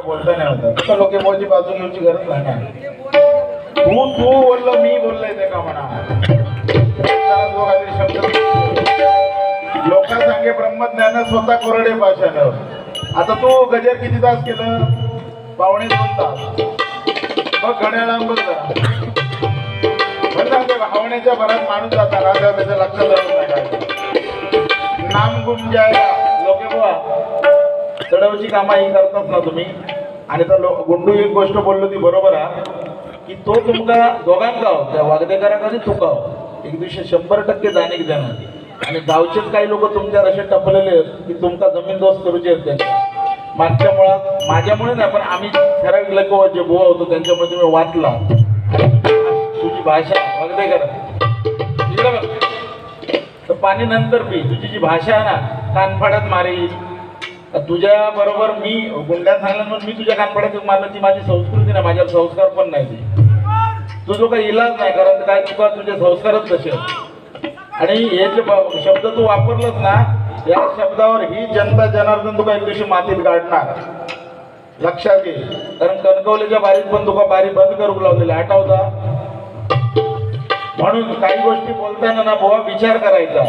बोलता नाही होता तर लोक मोठी बाजू घेऊची गरज नाही ना तू बोललो मी बोललोय ते का म्हणा जो काहीतरी शब्द लोका सांगे ब्रह्मज्ञान स्वतः कोरडे भाषानं. आता तू गजर किती तास केलं? 2.25 तास. बघ घड्याळां बघ सांगते भावनेच्या भरात माणूस जाता राजा त्याच्या लक्षात राहत नाही. नाम गुम जायला लोके बुवा चढवची कामा ही करतात ना तुम्ही. आणि तर गुंडू एक गोष्ट बोललो ती बरोबर आहे की तो तुमका दोघांकाव त्या वागदेकरांनी चुकाव एक दिवशी 100% जाणीक देणार. आणि गावचेच काही लोक तुमच्या असे टपलेले की तुमका जमीन दोस्त करूचे आहेत त्यांच्या मागच्या मुळात माझ्यामुळे नाही पण आम्ही ठराविक लोक जे बुवा होतो त्यांच्यामुळे तुम्ही वाचला. तुझी भाषा वागदेकर तर पाणी नंतर पी. तुझी जी भाषा आहे ना कानफाड्यात मारी. तुझ्या बरोबर मी गुंड्यात सांगलं म्हणून मी तुझ्या कानफाड्यात मारलं ती माझी संस्कृती नाही माझ्यावर संस्कार पण नाही ती. तुझं काही इलाज नाही कारण काय तुका तुझे संस्कारच तसे. आणि हे जे शब्द तू वापरलंस ना या शब्दावर ही जनता जनार्दन तुका एक दिवशी मातीत गाडणार लक्षात घे. कारण कणकवलीच्या बारीत पण तुका बारी बंद करू लावलेली आठवता. म्हणून काही गोष्टी बोलताना ना बुवा विचार करायचा.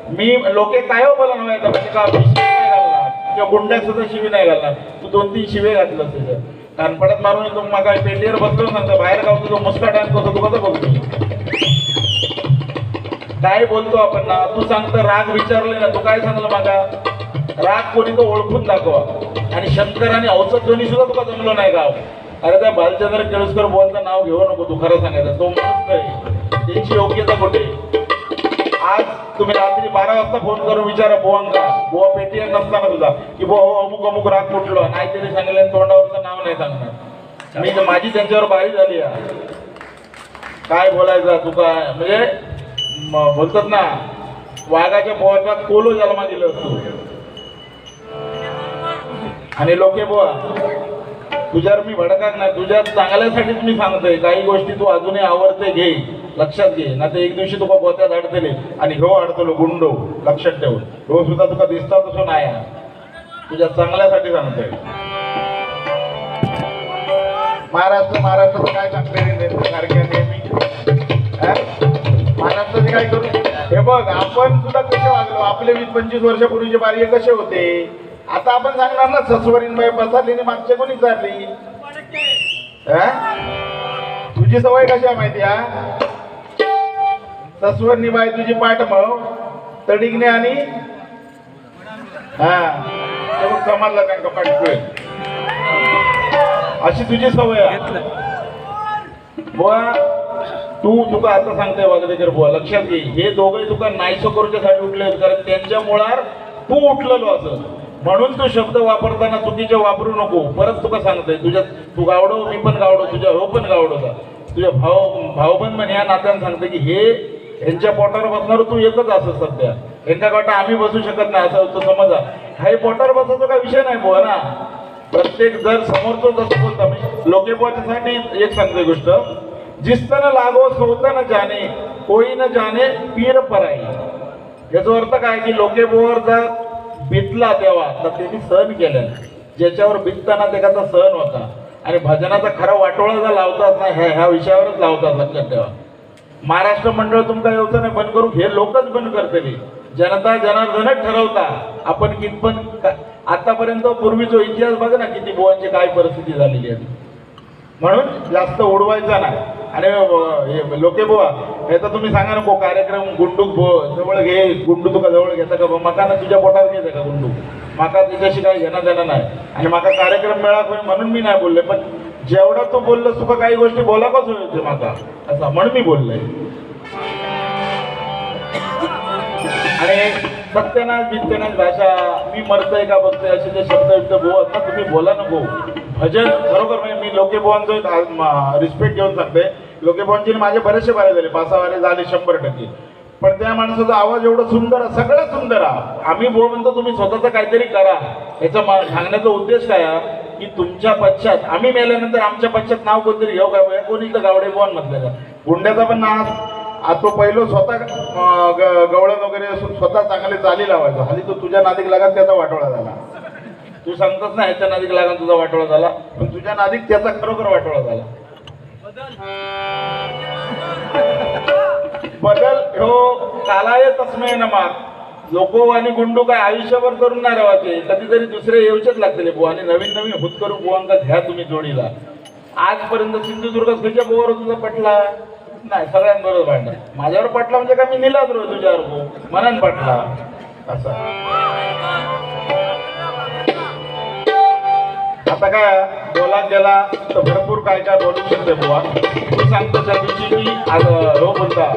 मी लोके काय बोला नव्हता म्हणजे का शिवी नाही घालणार किंवा गुंड्या सुद्धा शिवी नाही घालणार. तू 2-3 शिवे घातलं तुझं कानपडात मारून तू मग पेटीवर बसलो सांगतो बाहेर गाव तुझं मुस्काट आणि कसं तू कसं बघतो काय बोलतो आपण ना. तू सांगतो राग विचारले ना तू काय सांगलं मागा राग कोणी तो ओळखून दाखवा. आणि शंकर आणि औषध दोन्ही सुद्धा तुका जमलो नाही गाव. अरे त्या बालचंद्र केळुसकर बोलचं नाव घेऊ नको तू खरं सांगायचं तो माणूस नाही त्यांची योग्यता कुठे. आज तुम्ही रात्री 12 वाजता फोन करून विचारा बुवांका बुवा पेटीएम नसताना तुझा की बुवा अमुक अमुक राग कुठलो नाही तरी सांगले तोंडावरचं नाव नाही सांगणार. मी माझी त्यांच्यावर बारी झाली काय बोलायचं तू काय म्हणजे बोलतात ना वाघाच्या पोटात कोलो जन्मा दिलं असतो. आणि लोके बुवा तुझ्यावर मी भडकात नाही तुझ्या चांगल्यासाठीच मी सांगतोय. काही गोष्टी तू अजूनही आवडते घे लक्षात घे ना तर एक दिवशी तुका गोत्यात अडतले आणि ह्यो अडतलो गुंडो लक्षात ठेवून ह्यो सुद्धा तुका दिसता तसं नाही तुझ्या चांगल्यासाठी सांगतोय. महाराष्ट्राचं काय सांगते सारख्या नेहमी महाराष्ट्राचे काय करू. हे बघ आपण सुद्धा कसे वागलो आपले 20-25 वर्षापूर्वीचे बारी कसे होते. आता आपण सांगणार ना ससवरीन बाई पसरली मागच्या कोणी चालली. तुझी सवय कशी आहे माहिती आहे ससवरनी बाई तुझी पाठमव तडिगणे आणि समाजला त्यांना पाठवे अशी तुझी सवय आहे. बुवा तुका आता सांगताय वागदेकर बुवा लक्षात घे हे दोघे तुका नाहीसो करूच्यासाठी उठले कारण त्यांच्या मुळावर तू उठलेलो असं. म्हणून तू शब्द वापरताना चुकीचे वापरू नको. परत तुका सांगतोय तुझ्या तू गावडो मी पण गावडो तुझ्या हो पण गावडो का तुझ्या भाऊबंद म्हण या नात्यानं सांगते की हे यांच्या पोटावर बसणार तू एकच असं सध्या यांच्या गाठा आम्ही बसू शकत नाही असं होतं समजा. हा पोटावर बसायचा काही विषय नाही बुवा ना. प्रत्येक जर समोरचं जसं बोलता मी लोके बुवाच्यासाठी एक सांगते गोष्ट जिस्तन लागो सोतन जाणे कोई न जाणे पीर पराई. याचा अर्थ काय की लोके बुवावर जर बितला तेव्हा तर त्यांनी सहन केलं ज्याच्यावर बितताना त्याचा सहन होता. आणि भजनाचा खरा वाटोळा जर लावतात ना ह्या विषयावरच लावतात लक्षात ठेवा. महाराष्ट्र मंडळ तुमका येऊचं नाही बंद करू हे लोकच बंद करतली. जनता जनार्दनच ठरवता आपण कितपत आतापर्यंत पूर्वी जो इतिहास बघा ना किती बुवांची काय परिस्थिती झालेली आहे. म्हणून जास्त उडवायचा नाही. आणि लोके बुवा याचा तुम्ही सांगा नको कार्यक्रम गुंडूक जवळ घे गुंडू तुका जवळ घेता का माका ना तुझ्या पोटात घेते का गुंडू माका त्याच्याशी काही घेणं देणं नाही. आणि माका कार्यक्रम मिळाला म्हणून मी नाही बोलले पण जेवढा तू बोललं तुका काही गोष्टी बोला कस होते माका असं म्हणून मी बोललोय. आणि सत्यनाश बित्यनाश भाषा मी मरतोय का बघतोय असे जे शब्द बुवा असतात तुम्ही बोला नको. भजन बरोबर म्हणजे मी लोके बुवांचं रिस्पेक्ट घेऊन सांगते. लोके बुवांची माझे बरेचसे बारे झाले 5-6 वारे झाले 100%. पण त्या माणसाचा आवाज एवढा सुंदर सगळं सुंदर आहे. आम्ही बुवा म्हणतो तुम्ही स्वतःचं काहीतरी करा. याचा सांगण्याचा उद्देश काय की तुमच्या पश्चात आम्ही मेल्यानंतर आमच्या पश्चात नाव कोणतरी घेऊ काय कोणी तर गावडे बुवान म्हटलं का गुंड्याचा पण नाव तो पहिलं स्वतः गवळण वगैरे स्वतः चांगले चाली लावायचा. हल्ली तो तुझ्या नादीक लागत त्याचा वाटोळा झाला. तू सांगतोस ना ह्याच्या नादिक लागून तुझा वाटोळा झाला, पण तुझ्या नादिक त्याचा खरोखर वाटोळा झाला. बदल हो कालाय तस्मै नमः. लोको आणि गुंडू काय आयुष्यभर करून नाही राहायचे, कधीतरी दुसरे येऊचेच लागतले बुवा. आणि नवीन नवीन हुतकरू बुवांका घ्या तुम्ही जोडीला. आजपर्यंत सिंधुदुर्ग तुझ्या बुवावर तुझा पटला नाही, सगळ्यांबरोबर भांडण. माझ्यावर पटला म्हणजे का मी निलाच रो तुझ्यावर गो मनान पटला असा. आता काय बोला गेला तर भरपूर काय काय बोलू शकते बुवा. तू सांगतो त्या दिवशी की हो बोलता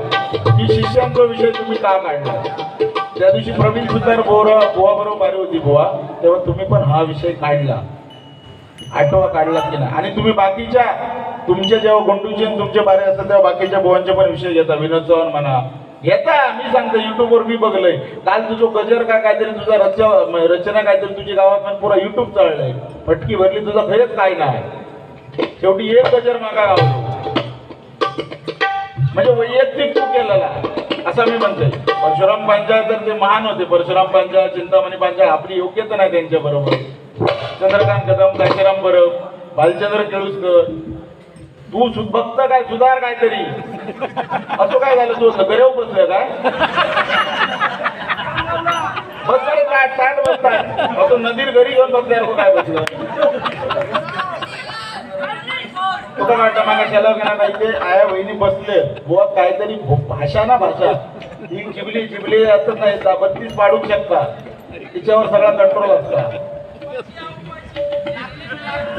की शिष्यांचा विषय तुम्ही का काढला. त्या दिवशी प्रवीण सुतार बुवा बरोबर बारी होती बुवा, तेव्हा तुम्ही पण हा विषय काढला, आठवा काढला की नाही. आणि तुम्ही बाकीच्या तुमच्या जेव्हा गुंडूचे तुमचे बारे असतात तेव्हा बाकीच्या बुवांचे पण विषय घेता. विनोद चव्हाण म्हणा घेता. मी सांगतो युट्यूबवर मी बघलंय. काल तुझं गजर का काहीतरी तुझा रचना काहीतरी तुझ्या गावात पण पुरा युट्यूब चाललंय. फटकी भरली तुझा खरंच काय नाही. शेवटी एक गजर मागा गावलो म्हणजे वैयक्तिक तू केलेला असं मी म्हणतोय. परशुराम पांचाळ तर ते महान होते. परशुराम पांचाळ चिंतामणी पांचाळ आपली योग्यता नाही त्यांच्या बरोबर. चंद्रकांत कदम काशीराम बरब भालचंद्र केळुसकर तू बघता काय सुधार काहीतरी. असं काय झालं तू गरेव बसलं काय बसताय काय ताट बसताय तो नदीर घरी घेऊन बसलाय काय बसलं. तुका वाटतं मागा शेलाव गेला काही ते आया बहिणी बसले बुवा काहीतरी भाषा ना भाषा ही चिबली चिबली असत नाही 32 पाडू शकता. तिच्यावर सगळा कंट्रोल असता.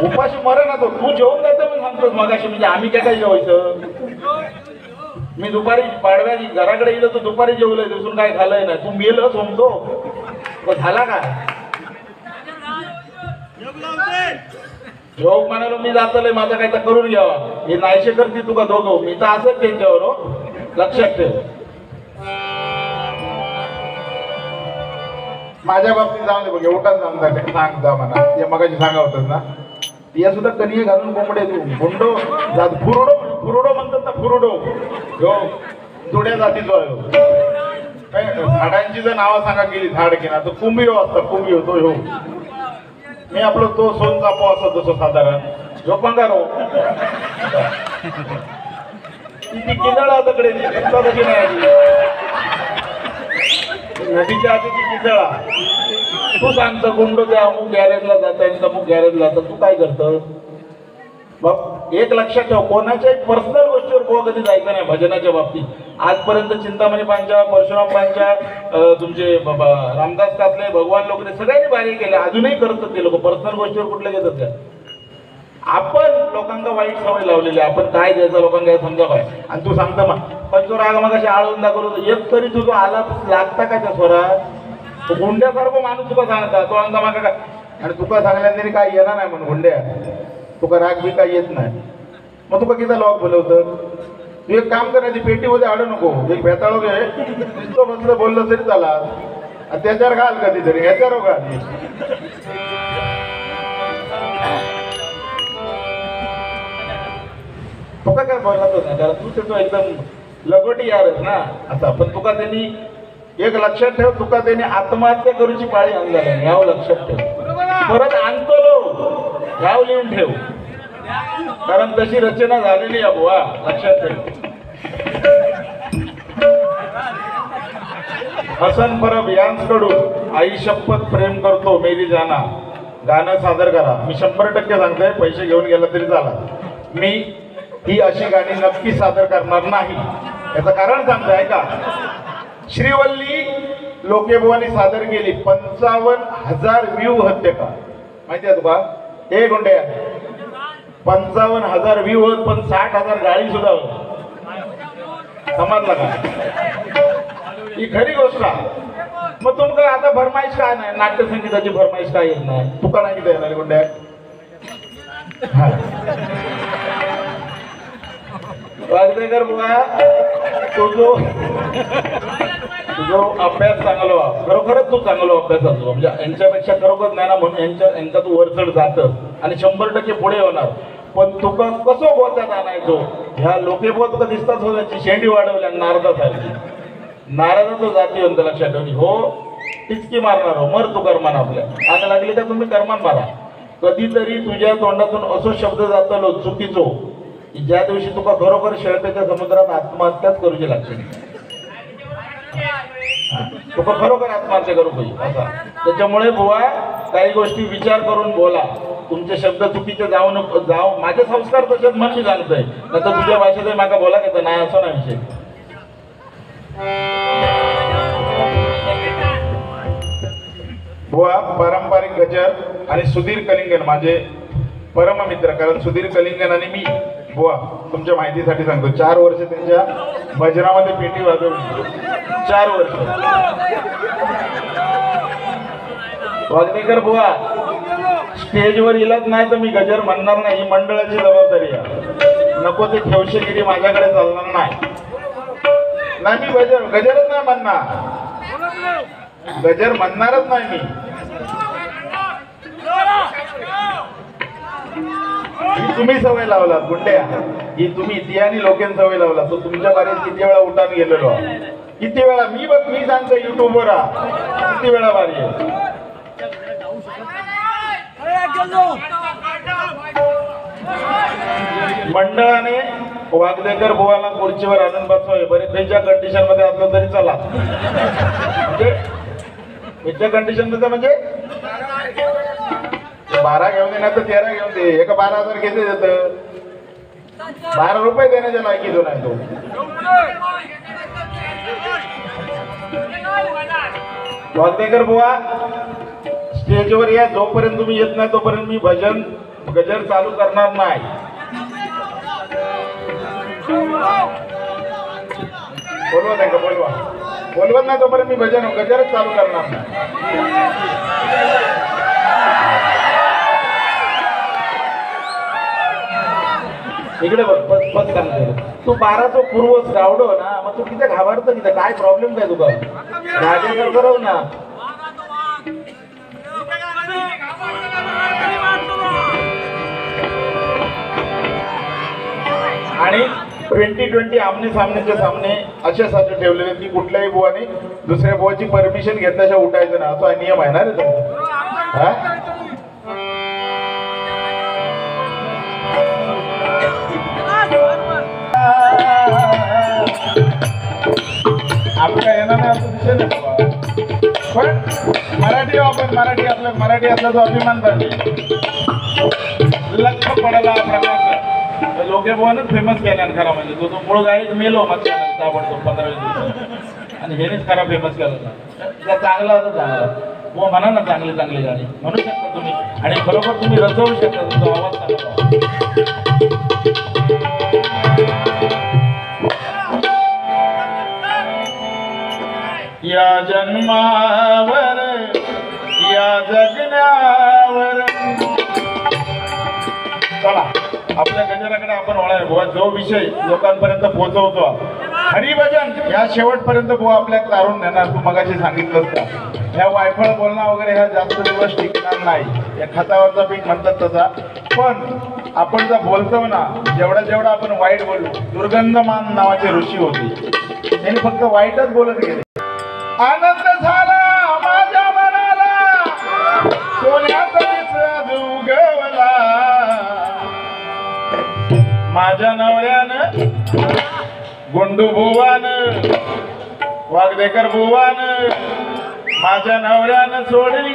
उपाशी मरण ना तो तू जेवून जातो मी सांगतो मगाशी. म्हणजे आम्ही काय जेवायचं. मी दुपारी पाडव्या घराकडे गेलो तर दुपारी जेवलंय दिवसून काय झालंय नाही. तू मेलच होमतो झाला काय जोग म्हणालो मी जातलंय माझं काय तर करून घ्यावा. हे नाहीशे करते तुका दोघं मी तर असंच त्यांच्यावर हो लक्षात ठेव. माझ्या बाबतीत जाऊन दे बघ एवढाच सांग जा म्हणा. ते मगाशी सांगा होतं ना या सुद्धा कनिये घालून कोंबडे तू गुंडो जात फुरडो फुरडो म्हणतात ना फुरडो हो थोड्या जातीचो आहे. झाडांची जर नावं सांगा गेली झाड की ना तर कुंभिओ असतात कुंभिओ तो हो मी आपलं तो सोन चापो असतो तसं साधारण झोपांगार हो ती किंदळा तकडे तशी नाही नदीच्या आधीची किंदळा. तू सांगतो गुंडो त्या अमुक गॅरेजला जाता अमुक गॅरेजला जाता तू काय करतं. मग एक लक्षात ठेव कोणाच्याही पर्सनल गोष्टीवर बुवा कधी जायचं नाही. भजनाच्या बाबतीत आजपर्यंत चिंतामणी पांचाळ परशुराम पांचाळ तुमचे रामदास कातले भगवान लोकरे सगळ्यांनी बारी केले. अजूनही करतात ते लोक पर्सनल गोष्टीवर कुठले घेतात त्या. आपण लोकांना वाईट सवय लावलेली आपण काय द्यायचं लोकांना समजा काय. आणि तू सांगता मग पण तो राग मग अशी आळून दाखवतो एक तरी तुझा आला लागता का त्या स्वरात. तो गुंड्यासारखं माणूस तुका सांगता तो अंदा मागा काय आणि तुका सांगल्याने काय येणार नाही म्हणून गुंड्या तुका राग बी काय येत नाही. मग तुका किती लॉक बोलवतं. तू एक काम करायची पेटीमध्ये आडू नको एक भेताळो घे नुसतं बसलं बोललं तरी चाला त्याच्यावर घाल कधीतरी ह्याच्यावर घाल. तुका काय बोलतच नाही कारण तू त्याचं एकदम लगोटी यारच ना आता. पण तुका त्यांनी एक लक्षात ठेव तुका त्यांनी आत्महत्या करूची पाळी आणलेला ह्याव लक्षात ठेव. परत आणतो लो ह्याव लिहून ठेव कारण तशी रचना झालेली आहे बुवा लक्षात ठेव. हसन परब यांकडून आई शपथ प्रेम करतो मेरी जाना गाणं सादर करा. मी 100% सांगतोय पैसे घेऊन गेला तरी चाला. मी ही अशी गाणी नक्की सादर करणार नाही. याचं कारण सांगतोय ऐका. श्रीवल्ली लोकेबुवांनी सादर केली 55,000 व्ह्यू हत्यका माहिती आहे तुका. हे गुंड्या 55,000 व्ह्यू होत पण 60,000 गाळी सुद्धा होत. समजला का ही खरी गोष्ट आहे. मग तुमका आता भरमाईश काय नाही नाट्य संगीताची भरमाईश काय येत नाही. तुका नाही किती येणार गुंड्या. वागदेकर बुवा तुझो अभ्यास चांगला खरोखरच तू चांगला अभ्यास असतो म्हणजे यांच्यापेक्षा खरोखर नाही ना म्हणून यांचा तू वरचढ जातं आणि 100% पुढे होणार. पण तुका कसं बोलतात आणायचो ह्या लोकेबो तुका दिसतात हो त्यांची शेंडी वाढवल्या नारदासारखी. नारदाचं जाती लक्षात ठेवली हो टिचकी मारणार हो, मर तू कर्मान. आपल्या आग लागली का तुम्ही कर्मान मारा. कधीतरी तुझ्या तोंडातून असो शब्द जातलो चुकीचो की ज्या दिवशी तुका खरोखर शेळपेच्या समुद्रात आत्महत्याच करूची लागते. तुका खरोखर आत्महत्या करू पाहिजे असा. त्याच्यामुळे बुवा काही गोष्टी विचार करून बोला. तुमचे शब्द चुकीचे जाऊ नको जाऊ. माझे संस्कार तसेच म्हणून मी सांगतोय. नाही तर तुझ्या भाषेत माका बोला घेतं नाही असं नाही विषय. बुवा पारंपरिक गजर आणि सुधीर कलिंगन माझे परम मित्र. कारण सुधीर कलिंगन आणि मी बुवा तुमच्या माहितीसाठी सांगतो 4 वर्ष त्यांच्या भजनामध्ये पेटी वाजवली. 4 वर्ष. वागदेकर बुवा स्टेजवर येलाच नाही तर मी गजर म्हणणार नाही. ही मंडळाची जबाबदारी आहे. नको ते ठेवशेगिरी माझ्याकडे चालणार नाही. मी गजरच नाही म्हणणार. गजर म्हणणारच नाही मी. ही तुम्ही सवय लावलात गुंड्या. ही तुम्ही इतिहानी लोकांनी सवय लावला. तो तुमच्या बारेत किती वेळा उठान गेलेलो. किती वेळा मी सांगतो युट्यूबवर किती वेळा बारी आहे. मंडळाने वागदेकर बुवाला खुर्चीवर आणून बसवावे. बरेच त्यांच्या कंडिशन मध्ये असलं तरी चला. म्हणजे कंडिशन मध्ये म्हणजे 12 घेऊन दे नाही तर 13 घेऊन दे. एका 12,000 घेते देत. 12 रुपये देण्याच्या लायकीचो नाही तो. वागदेकर बुवा स्टेजवर या. जोपर्यंत तुम्ही येत नाही तोपर्यंत मी भजन गजर चालू करणार नाही. बोलवत आहे का? बोलवत नाही तोपर्यंत मी भजन गजरच चालू करणार नाही. इकडे बघ बस सांगतो. तू 12 पूर्वच गावडो ना. मग तू किती घाबरतो किती? काय प्रॉब्लेम काय तुका? राजेकर बरोबर ना. आणि 2020 आमने सामनेचे सामने अशासाठी ठेवलेले की कुठल्याही बुवाने दुसऱ्या बुवाची परमिशन घेतल्याशिवाय उठायचं ना. असा नियम आहे ना रे तो. आपल्या येणार नाही असं दिसेल पण मराठी आपण मराठी असला तो अभिमान पाहिजे. लक्ष पडायला प्रकार लोके बुवानच फेमस केला खरा. म्हणजे तो मूळ गायक मेलो मग ताबडतोब 15-20 दिवस. आणि हेनेच खरा फेमस केला. चांगला होता चांगला बुवा म्हणा ना. चांगली गाणी म्हणू शकता तुम्ही. आणि खरोखर तुम्ही रचवू शकता. तुमचा आवाज चांगला. या जन्मावर या जगण्यावर. चला आपल्या गजराकडे आपण वळाय बुवा. जो विषय लोकांपर्यंत पोहोचवतो हरिभजन या शेवटपर्यंत बुवा आपल्या तारून नेणार. तू मगाशी सांगितलंस का ह्या वायफळ बोलणं वगैरे ह्या जास्त दिवस टिकणार नाही. या खतावरचा पीक म्हणतात तसा. पण आपण जर बोलतो ना जेवढा आपण वाईट बोलू. दुर्गंधमान नावाचे ऋषी होते. त्यांनी फक्त वाईटच बोलत गेले. आनंद झाला माझ्या मनाला सोन्याचा उगवला. माझ्या नवऱ्यानं गुंडू बुवानं वागदेकर बुवानं माझ्या नवऱ्यानं सोडली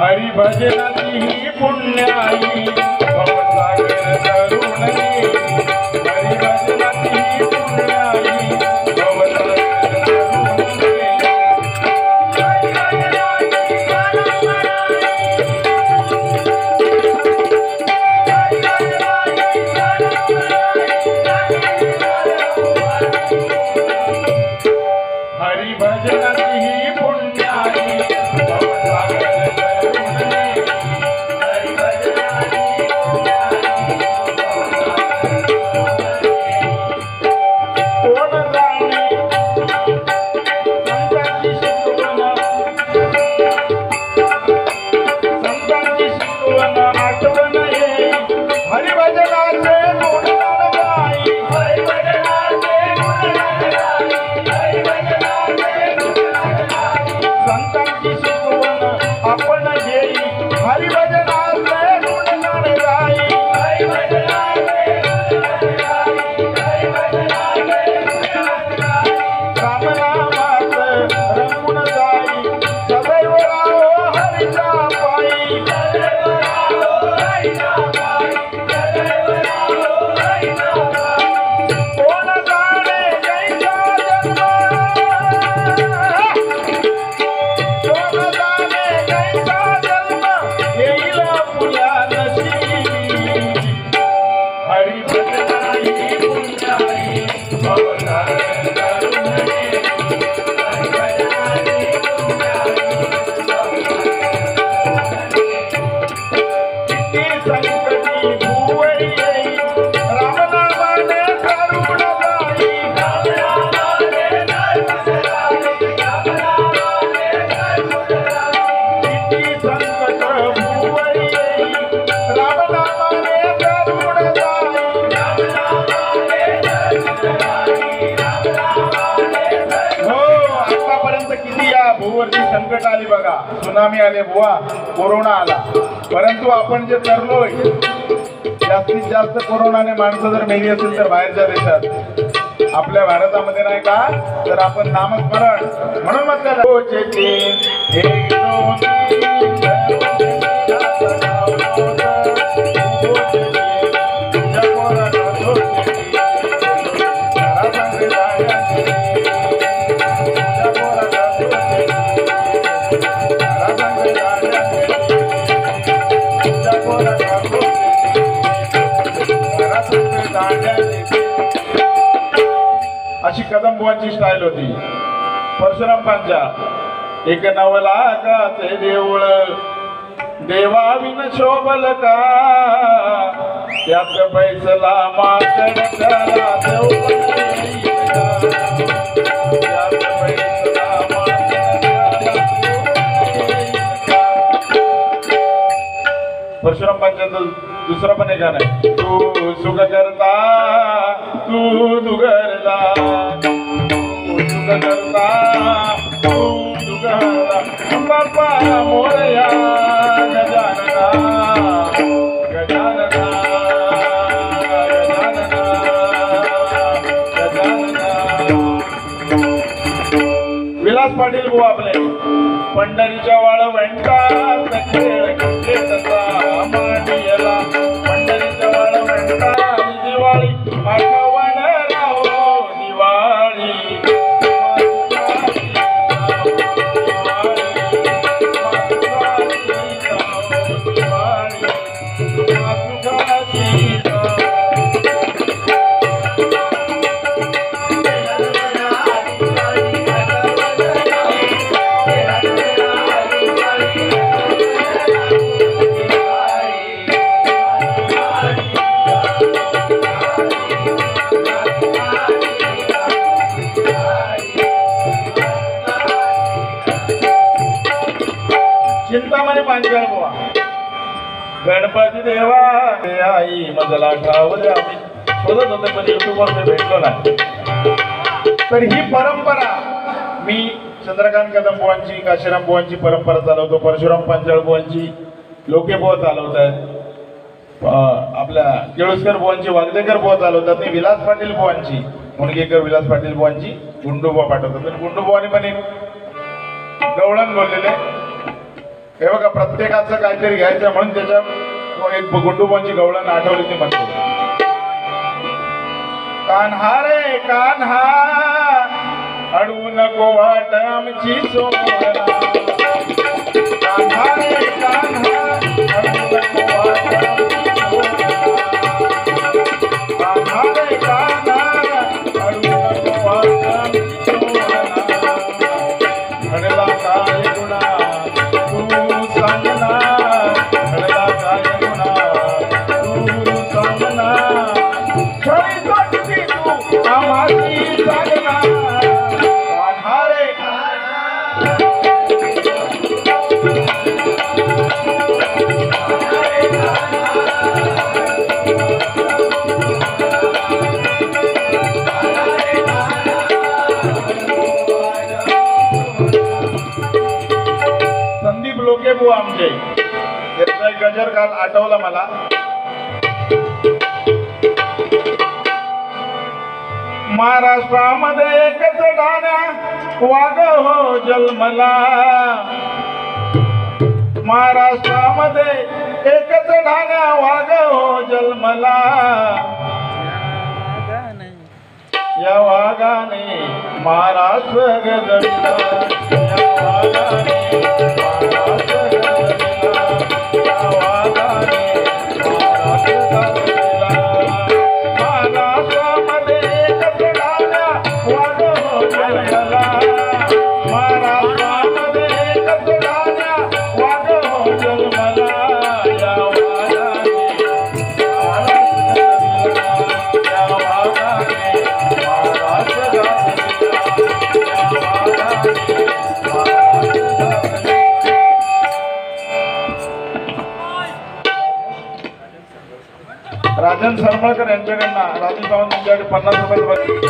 हरिभजनाची ही पुण्याई भवसागर संकट आली बघा, सुनामी आले बुवा, कोरोना आला, परंतु आपण जे तरलोय जास्तीत जास्त कोरोनाने माणसं जर मेली असेल तर बाहेरच्या देशात, आपल्या भारतामध्ये नाही का, तर आपण नामस्मरण म्हणून म्हटलं अशी कदम बुवांची स्टाईल होती. परशुराम पांचा एक नवला का ते देऊळ देवा विन शोभल का, त्यात बैसला माकड त्याला देव परशुराम पांचाचं दुसरं पण एक गाणं आहे. तू सुख करता तू दुगरला, तू सुख करता तू दुगरला, बाप्पा मोरया गजानना गजानना गजानना गजानना. विलास पाटील बुवा आपले पंढरीच्या वाळवंटात खेळ घेतला मांडियला, पंढरीच्या वाळवंटात दिवाळी आठवण राहो दिवाळी, चिंतामणी पांचाळ बुवा. गणपती देवा आई मजला ठावले, आम्ही शोधत होते पण युट्यूबवर मी भेटलो नाही. तर ही परंपरा मी चंद्रकांत कदम बुवांची, काशीराम बुवांची परंपरा चालवतो, परशुराम पांचाळ बुवांची लोके बुवा चालवत आहेत, आपल्या केळुसकर बुवांची वागदेकर बुवा चालवतात, आणि विलास पाटील बुवांची मुणगेकर विलास पाटील बुवांची गुंडू बुवा पाठवतात. गुंडू बुवानी पण एक गवळण बोललेले, हे बघा प्रत्येकाचं काहीतरी घ्यायचं म्हणून त्याच्या एक गुंडूबांची गवळण आठवली ती म्हणतो. कान्हा रे कान्हा अडवू नको वाट आमची सोमरा, कान्हा रे कान्हा अडवू नको वाट आमची सोमरा, कान्हा रे कान्हा अडवू नको वाट आमची सोमरा, घडला काय गुणा संदीप लोके बुवा आमचे, त्याचा एक गजर काल आठवला मला. महाराष्ट्रामध्ये एकच ठाण्या वाघ हो जन्मला, महाराष्ट्रामध्ये एकच ठाण्या वाघ हो जन्मला, या वाघाने महाराष्ट्र गजविला, या वाघाने महाराष्ट्र गजविला, या वाघाने महाराष्ट्र गजविला. राजन सरमळकर यांच्याकडनं राजू सावंत यांच्याकडे 50 रुपये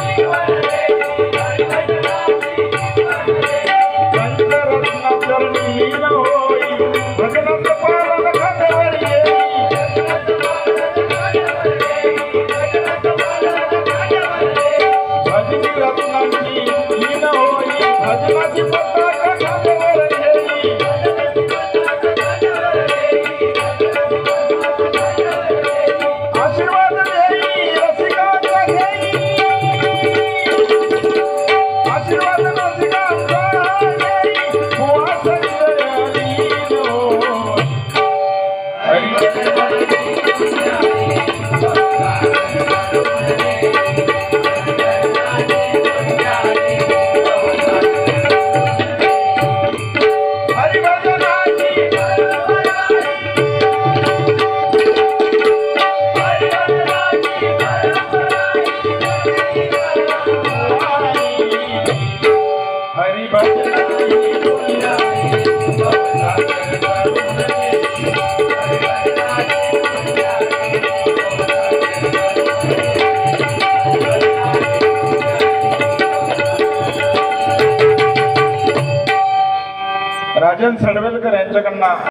राजन सडवेलकर यांच्याकडनं